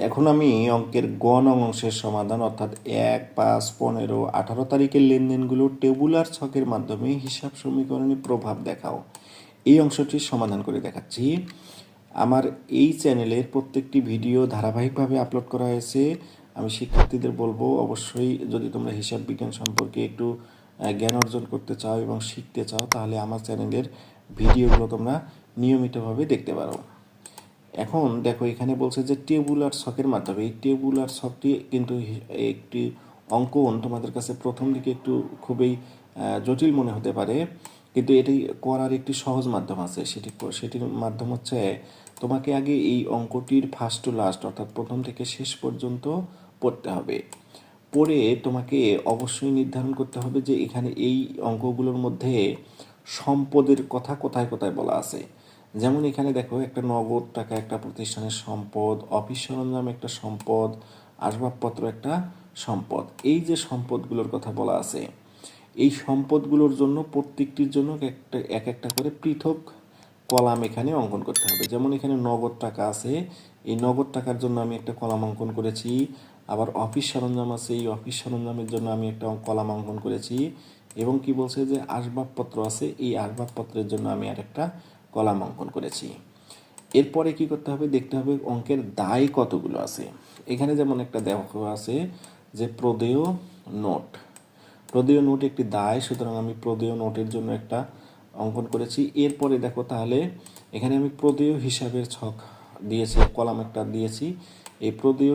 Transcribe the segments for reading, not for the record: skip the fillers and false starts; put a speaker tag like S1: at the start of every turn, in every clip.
S1: এখন আমি অঙ্কের গ নং অংশের সমাধান অর্থাৎ 1, 5, 15, 18 তারিখের লেনদেনগুলো টেবুলার ছকের মাধ্যমে হিসাব সমীকরণে প্রভাব দেখাও, এই অংশটির সমাধান করে দেখাচ্ছি। আমার এই চ্যানেলের প্রত্যেকটি ভিডিও ধারাবাহিকভাবে আপলোড করা হয়েছে। আমি শিক্ষার্থীদের বলবো, অবশ্যই যদি তোমরা হিসাব বিজ্ঞান সম্পর্কে একটু জ্ঞান অর্জন করতে চাও এবং শিখতে চাও, তাহলে আমার চ্যানেলের ভিডিওগুলো তোমরা নিয়মিতভাবে দেখতে পারো। এখন দেখো, এখানে বলছে যে টেবুলার ছকের মাধ্যমে, এই টেবুলার ছকটি কিন্তু একটি অঙ্কন তোমাদের কাছে প্রথম দিকে একটু খুবই জটিল মনে হতে পারে, কিন্তু এটি করার একটি সহজ মাধ্যম আছে। সেটির মাধ্যম হচ্ছে, তোমাকে আগে এই অঙ্কটির ফার্স্ট টু লাস্ট অর্থাৎ প্রথম থেকে শেষ পর্যন্ত পড়তে হবে। পড়ে তোমাকে অবশ্যই নির্ধারণ করতে হবে যে এখানে এই অঙ্কগুলোর মধ্যে সম্পদের কথা কোথায় কোথায় বলা আছে। যেমন এখানে দেখো, একটা নগদ টাকা একটা প্রতিষ্ঠানের সম্পদ, অফিস সরঞ্জাম একটা সম্পদ, আসবাবপত্র একটা সম্পদ। এই যে সম্পদগুলোর কথা বলা আছে, এই সম্পদগুলোর জন্য প্রত্যেকটির জন্য এক একটা করে পৃথক কলাম এখানে অঙ্কন করতে হবে। যেমন এখানে নগদ টাকা আছে, এই নগদ টাকার জন্য আমি একটা কলাম অঙ্কন করেছি। আবার অফিস সরঞ্জাম আছে, এই অফিস সরঞ্জামের জন্য আমি একটা কলাম অঙ্কন করেছি। এবং কি বলছে যে আসবাবপত্র আছে, এই আসবাবপত্রের জন্য আমি আর একটা কলাম অঙ্কন করেছি। এরপরে কি করতে হবে, দেখতে হবে অঙ্কের দায় কতগুলো আছে। এখানে যেমন একটা দেওয়া আছে যে প্রদেয় নোট, প্রদেয় নোট একটি দায়, সুতরাং আমি প্রদেয় নোটের জন্য একটা অঙ্কন করেছি। এরপরে দেখো, তাহলে এখানে আমি প্রদেয় হিসাবের ছক দিয়েছি, কলাম একটা দিয়েছি। এই প্রদেয়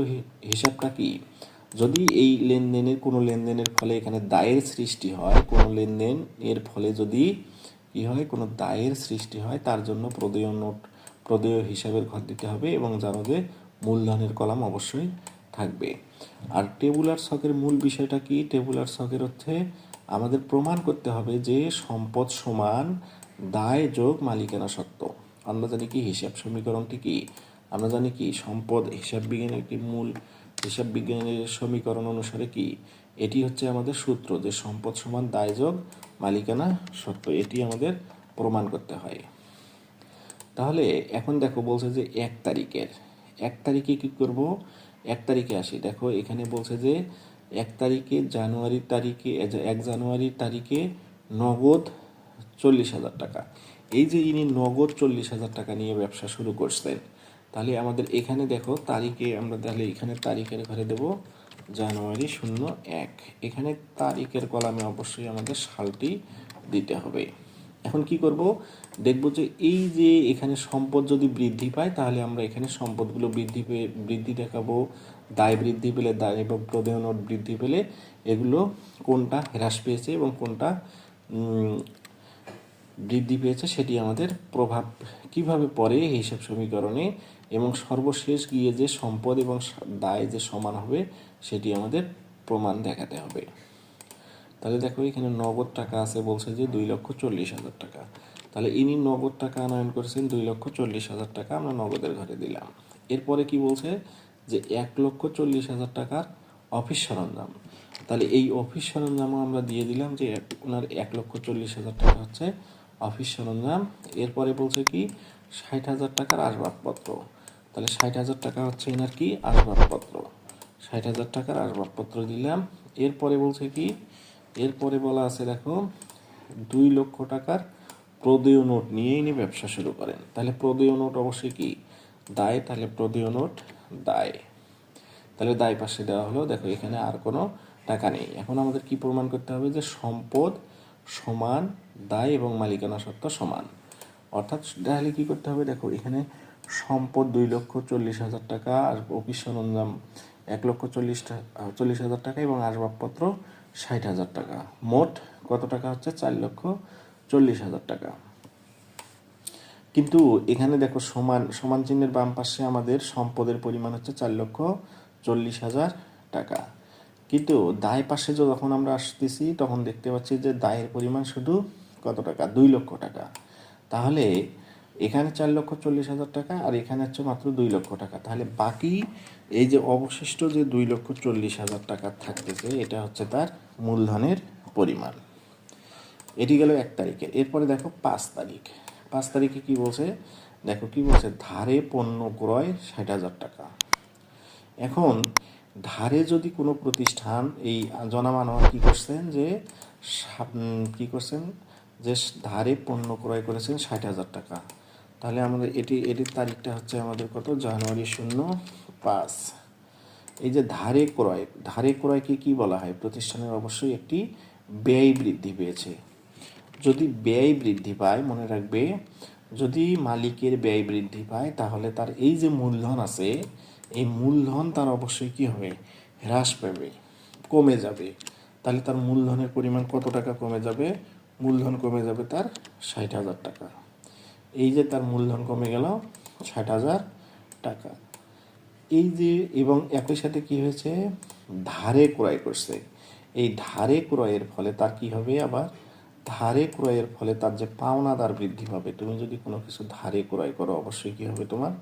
S1: হিসাবটা কি, যদি এই লেনদেনের কোনো লেনদেনের ফলে এখানে দায়ের সৃষ্টি হয়, কোনো লেনদেন এর ফলে যদি কি হয়, কোনো দায়ের সৃষ্টি হয়, তার জন্য প্রদেয় নোট, প্রদেয় হিসাবের ঘর দিতে হবে এবং জানো যে মূলধনের কলাম অবশ্যই থাকবে। আর টেবুলার ছকের মূল বিষয়টা কি, টেবুলার ছকের হচ্ছে আমাদের প্রমাণ করতে হবে যে সম্পদ সমান দায় যোগ মালিকানা সত্ত্ব। আমরা জানি কি হিসাব সমীকরণটি কি, আমরা জানি কি সম্পদ হিসাব বিজ্ঞানের একটি মূল, হিসাব বিজ্ঞানের সমীকরণ অনুসারে কি, এটি হচ্ছে আমাদের সূত্র যে সম্পদ সমান দায় যোগ মালিকানা সত্ত্ব, এটি আমাদের প্রমাণ করতে হয়। তাহলে এখন দেখো, বলছে যে 1 তারিখে কি করব, 1 তারিখে আসি। দেখো এখানে বলছে যে 1 জানুয়ারির নগদ 40,000 টাকা। এই যে ইনি নগদ 40,000 টাকা নিয়ে ব্যবসা শুরু করছেন, তাহলে আমাদের এখানে দেখো তারিখে, আমরা তাহলে এখানে তারিখের ঘরে দেব জানুয়ারি 01। এখানে তারিখের কলামে অবশ্যই আমাদের সালটি দিতে হবে। এখন কি করব, দেখব যে এই যে এখানে সম্পদ যদি বৃদ্ধি পায়, তাহলে আমরা এখানে সম্পদগুলো বৃদ্ধি দেখাবো, দায় বৃদ্ধি পেলে দায় এবং প্রদেয় নোট বৃদ্ধি পেলে এগুলো কোনটা হ্রাস পেয়েছে এবং কোনটা বৃদ্ধি পেয়েছে, সেটি আমাদের প্রভাব কিভাবে পড়ে হিসাব সমীকরণে, এবং সর্বশেষ গিয়ে যে সম্পদ এবং দায় যে সমান হবে, সেটি আমাদের প্রমাণ দেখাতে হবে। তাহলে দেখো, এখানে নগদ টাকা আছে, বলছে যে 2,40,000 টাকা। তাহলে ইনি নগদ টাকা আনয়ন করেছেন 2,40,000 টাকা, আমরা নগদের ঘরে দিলাম। এরপরে কি বলছে যে 1,40,000 টাকার অফিস সরঞ্জাম। তাহলে এই অফিস সরঞ্জামও আমরা দিয়ে দিলাম যে ওনার 1,40,000 টাকা হচ্ছে অফিস সরঞ্জাম। এরপরে বলছে কি 60,000 টাকার আসবাবপত্র। তাহলে 60,000 টাকা হচ্ছে এনার কি আসবাবপত্র, 60,000 টাকার আসবাবপত্র দিলাম। এরপরে বলছে কি, এরপরে বলা আছে দেখো 2 লক্ষ টাকার প্রদেয় নোট নিয়ে ইনি ব্যবসা শুরু করেন। তাহলে প্রদেয় নোট অবশ্যই কি দায়, তাহলে প্রদেয় নোট দায়। তাহলে দায় পাশে দেওয়া হলো। দেখো এখানে আর কোনো টাকা নেই। এখন আমাদের কি প্রমাণ করতে হবে, যে সম্পদ সমান দায় এবং মালিকানা সত্ত্ব সমান। অর্থাৎ তাহলে কি করতে হবে, দেখো এখানে সম্পদ 2,40,000 টাকা, আর অফিস সরঞ্জাম 1,40,000 টাকা এবং আসবাবপত্র 60,000 টাকা, মোট কত টাকা হচ্ছে 4,40,000 টাকা। কিন্তু এখানে দেখো সমান সমান চিহ্নের বাম পাশে আমাদের সম্পদের পরিমাণ হচ্ছে 4,40,000 টাকা, কিন্তু দায় পাশে যখন আমরা আসতেছি তখন দেখতে পাচ্ছি যে দায়ের পরিমাণ শুধু কত টাকা, 2 লক্ষ টাকা। তাহলে এখানে 4,40,000 টাকা আর এখানে হচ্ছে মাত্র 2 লক্ষ টাকা। তাহলে বাকি এই যে অবশিষ্ট যে 2,40,000 টাকা থাকতেছে, এটা হচ্ছে তার মূলধনের পরিমাণ। এটি গেল 1 তারিখে। এরপরে দেখো 5 তারিখ। 5 তারিখে কি বলছে, দেখো কি বলছে, ধারে পণ্য ক্রয় 60,000 টাকা। এখন ধারে যদি কোনো প্রতিষ্ঠান এই জনাব আনোয়ার কী করছেন যে কী করছেন যে ধারে পণ্য ক্রয় করেছেন 60,000 টাকা, তাহলে আমাদের এটির তারিখটা হচ্ছে আমাদের কত, জানুয়ারি 05। এই যে ধারে ক্রয়কে কি বলা হয়, প্রতিষ্ঠানের অবশ্যই একটি ব্যয় বৃদ্ধি পেয়েছে। যদি ব্যয় বৃদ্ধি পায়, মনে রাখবে যদি মালিকের ব্যয় বৃদ্ধি পায় তাহলে তার এই যে মূলধন আছে, এই মূলধন তার অবশ্যই কি হবে, হ্রাস পাবে, কমে যাবে। তাহলে তার মূলধনের পরিমাণ কত টাকা কমে যাবে, মূলধন কমে যাবে তার 60,000 টাকা। এই যে তার মূলধন কমে গেল 60,000 টাকা। এই যে এবং একই সাথে কি হয়েছে, ধারে ক্রয় করছে, এই ধারে ক্রয়ের ফলে তার কি হবে, আবার ধারে ক্রয়ের ফলে তার যে পাওনাদার বৃদ্ধি পাবে। তুমি যদি কোনো কিছু ধারে ক্রয় করো অবশ্যই কি হবে, তোমার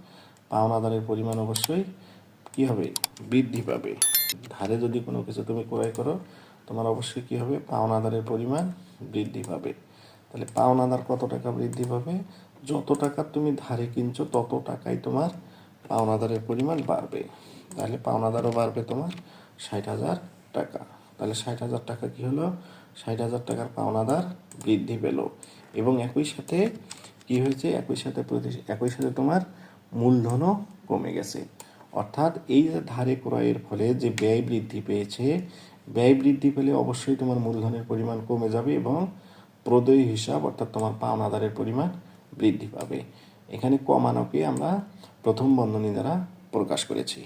S1: পাওনাদারের পরিমাণ অবশ্যই কি হবে, বৃদ্ধি পাবে। ধারে যদি কোনো কিছু তুমি ক্রয় করো তোমার অবশ্যই কি হবে, পাওনাদারের পরিমাণ বৃদ্ধি পাবে। তাহলে পাওনাদার কত টাকা বৃদ্ধি পাবে, যত টাকা তুমি ধারে কিনছো তত টাকাই তোমার পাওনাদারের পরিমাণ বাড়বে। তাহলে পাওনাদারও বাড়বে তোমার 60,000 টাকা। তাহলে 60,000 টাকা কি হলো, 60,000 টাকার পাওনাদার বৃদ্ধি পেল। এবং একই সাথে কি হয়েছে, একই সাথে তোমার মূলধনও কমে গেছে। অর্থাৎ এই যে ধারে ক্রয়ের ফলে যে ব্যয় বৃদ্ধি পেয়েছে, ব্যয় বৃদ্ধি পেলে অবশ্যই তোমার মূলধনের পরিমাণ কমে যাবে এবং প্রদেয় হিসাব অর্থাৎ তোমার পাওনাদারের পরিমাণ বৃদ্ধি পাবে। এখানে কমানোকে আমরা প্রথম বন্ধনী দ্বারা প্রকাশ করেছি।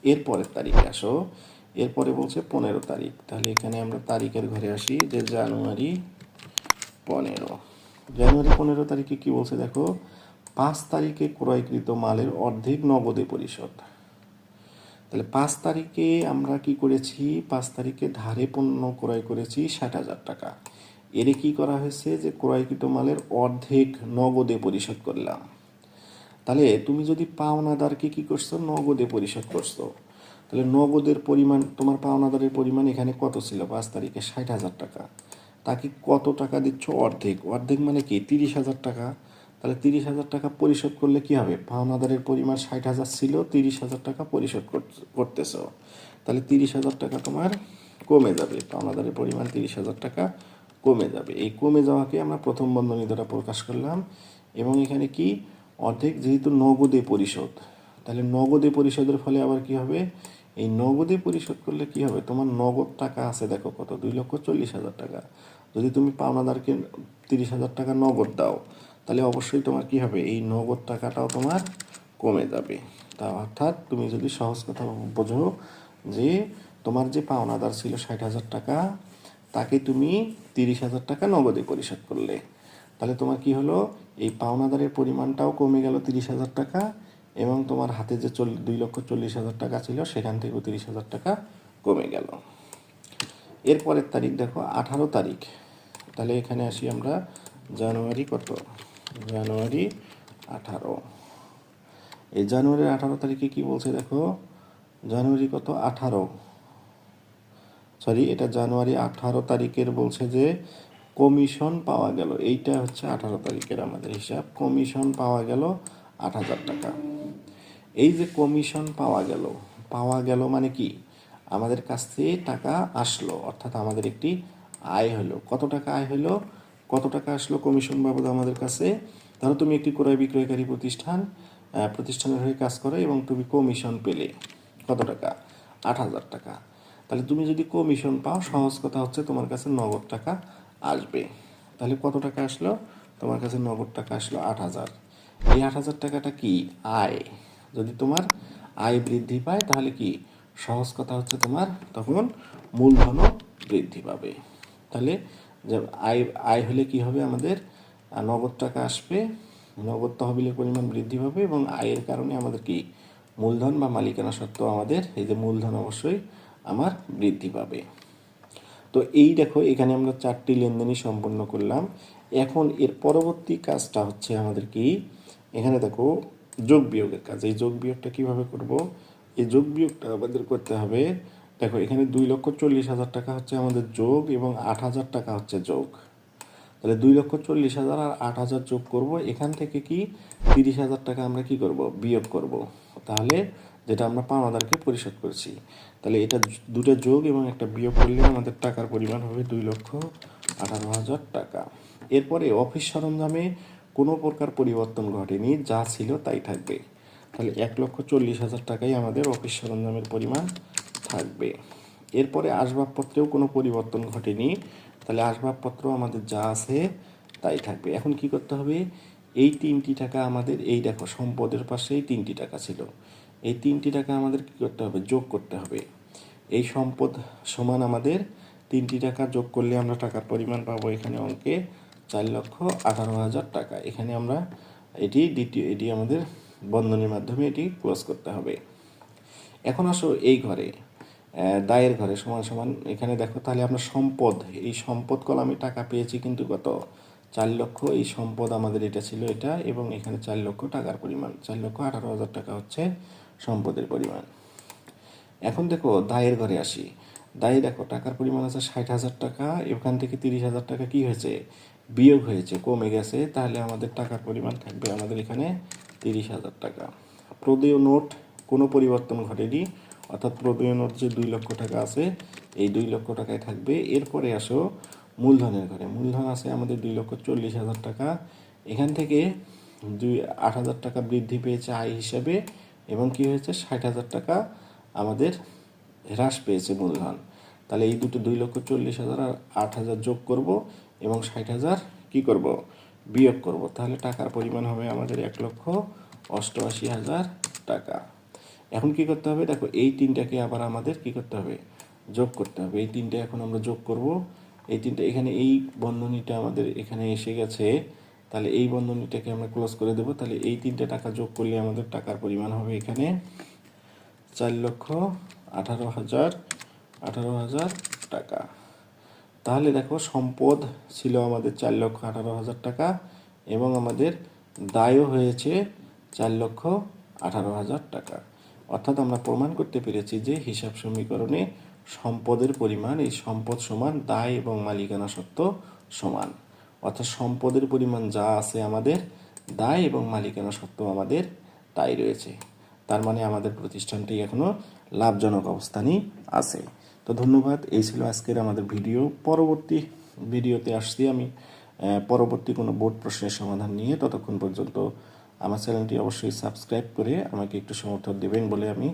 S1: এরপরের তারিখে আসো, এরপরে বলছে 15 তারিখ। তাহলে এখানে আমরা তারিখের ঘরে আসি, যে জানুয়ারি 15 তারিখে কি বলছে দেখো, 5 তারিখে ক্রয়কৃত মালের অর্ধেক নগদে পরিশোধ। তাহলে 5 তারিখে আমরা কি করেছি, 5 তারিখে ধারে পণ্য ক্রয় করেছি 60,000 টাকা। এর কি করা হয়েছে, যে ক্রয়কৃত মালের অর্ধেক নগদে পরিশোধ করলাম। তাহলে তুমি যদি পাওনাদারকে কি করছো, নগদে পরিশোধ করছো, তাহলে নগদের পরিমাণ, তোমার পাওনাদারের পরিমাণ এখানে কত ছিল 5 তারিখে, 60,000 টাকা। তাকে কত টাকা দিচ্ছ, অর্ধেক মানে কি 30,000 টাকা। তাহলে 30,000 টাকা পরিশোধ করলে কি হবে, পাওনাদারের পরিমাণ 60,000 ছিল, 30,000 টাকা পরিশোধ করতেছ। তাহলে 30,000 টাকা তোমার কমে যাবে, পাওনাদারের পরিমাণ 30,000 টাকা কমে যাবে। এই কমে যাওয়াকে আমরা প্রথম বন্ধনী দ্বারা প্রকাশ করলাম। এবং এখানে কি, অর্ধেক যেহেতু নগদে পরিশোধ, তাহলে নগদে পরিশোধের ফলে আবার কি হবে, এই নগদে পরিশোধ করলে কি হবে, তোমার নগদ টাকা আছে দেখো কত, 2,40,000 টাকা। যদি তুমি পাওনাদারকে 30,000 টাকা নগদ দাও তাহলে অবশ্যই তোমার কি হবে, এই নগদ টাকাটাও তোমার কমে যাবে। তা অর্থাৎ তুমি যদি সহজ কথা বোঝো, যে তোমার যে পাওনাদার ছিল 60,000 টাকা, তাকে তুমি 30,000 টাকা নগদে পরিশোধ করলে, তাহলে তোমার কি হলো, এই পাওনাদারের পরিমাণটাও কমে গেল 30,000 টাকা, এবং তোমার হাতে যে 2,40,000 টাকা ছিল সেখান থেকেও 30,000 টাকা কমে গেল। এরপরের তারিখ দেখো 18 তারিখ। তাহলে এখানে আসি আমরা, জানুয়ারি কত, জানুয়ারি 18। এই জানুয়ারির 18 তারিখে কি বলছে দেখো, জানুয়ারি কত 18, এটা জানুয়ারি 18 তারিখের বলছে যে কমিশন পাওয়া গেল। এইটা হচ্ছে 18 তারিখের আমাদের হিসাব, কমিশন পাওয়া গেল 8,000 টাকা। এই যে কমিশন পাওয়া গেল মানে কি, আমাদের কাছ থেকে টাকা আসলো, অর্থাৎ আমাদের একটি আয় হলো। কত টাকা আয় হলো, কত টাকা আসলো কমিশন বাবদ আমাদের কাছে। ধরো তুমি একটি ক্রয় বিক্রয়কারী প্রতিষ্ঠানের হয়ে কাজ করো এবং তুমি কমিশন পেলে কত টাকা, 8,000 টাকা। তাহলে তুমি যদি কমিশন পাও, সহজ কথা হচ্ছে তোমার কাছে নগদ টাকা আসবে। তাহলে কত টাকা আসলো, তোমার কাছে নগদ টাকা আসলো 8,000। এই 8,000 টাকাটা কি, আয়। যদি তোমার আয় বৃদ্ধি পায় তাহলে কি, সহজ কথা হচ্ছে তোমার তখন মূলধনও বৃদ্ধি পাবে। তাহলে যে আয় হলে কি হবে, আমাদের নগদ টাকা আসবে, নগদ তহবিলের পরিমাণ বৃদ্ধি পাবে, এবং আয়ের কারণে আমাদের কি, মূলধন বা মালিকানা সত্ত্ব আমাদের, এই যে মূলধন অবশ্যই আমার বৃদ্ধি পাবে। তো এই দেখো এখানে আমরা 4টি লেনদেনই সম্পন্ন করলাম। এখন এর পরবর্তী কাজটা হচ্ছে আমাদের কি, এখানে দেখো যোগ বিয়োগের কাজ। এই যোগ বিয়োগটা কীভাবে করব, এই যোগ বিয়োগটা আমাদের করতে হবে। দেখো এখানে 2,40,000 টাকা হচ্ছে আমাদের যোগ, এবং 8,000 টাকা হচ্ছে যোগ। তাহলে 2,40,000 আর 8,000 যোগ করব, এখান থেকে কি 30,000 টাকা আমরা কি করব, বিয়োগ করব। তাহলে যেটা আমরা পাওনাদারকে পরিশোধ করছি। তাহলে এটা দুটো যোগ এবং একটা বিয়োগ করলে আমাদের টাকার পরিমাণ হবে 2,18,000 টাকা। এরপরে অফিস সরঞ্জামে কোনো প্রকার পরিবর্তন ঘটেনি, যা ছিল তাই থাকবে। তাহলে 1,40,000 টাকাই আমাদের অফিস সরঞ্জামের পরিমাণ থাকবে। এরপরে আসবাবপত্রেও কোনো পরিবর্তন ঘটেনি, তাহলে আসবাবপত্র আমাদের যা আছে তাই থাকবে। এখন কি করতে হবে, এই 3টি টাকা আমাদের, এই দেখো সম্পদের পাশেই 3টি টাকা ছিল, এই 3টি টাকা আমাদের কি করতে হবে, যোগ করতে হবে। এই সম্পদ সমান আমাদের 3টি টাকা যোগ করলে আমরা টাকার পরিমাণ পাবো এখানে অঙ্কে 4,18,000 টাকা। এখানে আমরা এটি আমাদের বন্ধনীর মাধ্যমে এটি ক্লোজ করতে হবে। এখন আসো এই ঘরে, দায়ের ঘরে সমান সমান এখানে দেখো, তাহলে আমরা সম্পদ, এই সম্পদ কলামে টাকা পেয়েছি কিন্তু কত, 4 লক্ষ। এই সম্পদ আমাদের এটা ছিল এটা, এবং এখানে 4 লক্ষ টাকার পরিমাণ, 4,18,000 টাকা হচ্ছে সম্পদের পরিমাণ। এখন দেখো দায়ের ঘরে আসি, দায়ে দেখো টাকার পরিমাণ আছে 60,000 টাকা, এখান থেকে 30,000 টাকা কি হয়েছে, বিয়োগ হয়েছে, কমে গেছে। তাহলে আমাদের টাকার পরিমাণ থাকবে আমাদের এখানে 30,000 টাকা। প্রদেয় নোট কোনো পরিবর্তন ঘটেনি, অর্থাৎ প্রদেয় নোট যে 2 লক্ষ টাকা আছে এই 2 লক্ষ টাকায় থাকবে। এরপরে আসো মূলধনের ঘরে, মূলধন আছে আমাদের 2,40,000 টাকা। এখান থেকে 8,000 টাকা বৃদ্ধি পেয়েছে আয় হিসাবে, এবং কি হয়েছে 60,000 টাকা আমাদের হ্রাস পেয়েছে মূলধন। তাহলে এই দুটো 2,40,000 আর 8,000 যোগ করব, এবং 60,000 কি করব, বিয়োগ করব। তাহলে টাকার পরিমাণ হবে আমাদের 1,88,000 টাকা। এখন কি করতে হবে, দেখো এই তিনটাকে আবার আমাদের কি করতে হবে, যোগ করতে হবে। এই তিনটা এখন আমরা যোগ করব, এই তিনটা এখানে, এই বন্ধনীটা আমাদের এখানে এসে গেছে, তাহলে এই বন্ধনীটাকে আমরা ক্লোজ করে দেবো। তাহলে এই তিনটা টাকা যোগ করলে আমাদের টাকার পরিমাণ হবে এখানে 4,18,000 টাকা। তাহলে দেখো সম্পদ ছিল আমাদের 4,18,000 টাকা, এবং আমাদের দায়ও হয়েছে 4,18,000 টাকা। অর্থাৎ আমরা প্রমাণ করতে পেরেছি যে হিসাব সমীকরণে সম্পদের পরিমাণ, এই সম্পদ সমান দায় এবং মালিকানা সত্ত্ব সমান। অর্থাৎ সম্পদের পরিমাণ যা আছে আমাদের, দায় এবং মালিকানা সত্ত্ব আমাদের তাই রয়েছে। তার মানে আমাদের প্রতিষ্ঠানটি এখনও লাভজনক অবস্থানই আছে। তো ধন্যবাদ, এই ছিল আজকের আমাদের ভিডিও। পরবর্তী ভিডিওতে আসছি আমি পরবর্তী কোনো বোর্ড প্রশ্নের সমাধান নিয়ে। ততক্ষণ পর্যন্ত আমার চ্যানেলটি অবশ্যই সাবস্ক্রাইব করে আমাকে একটু সমর্থন দেবেন বলে আমি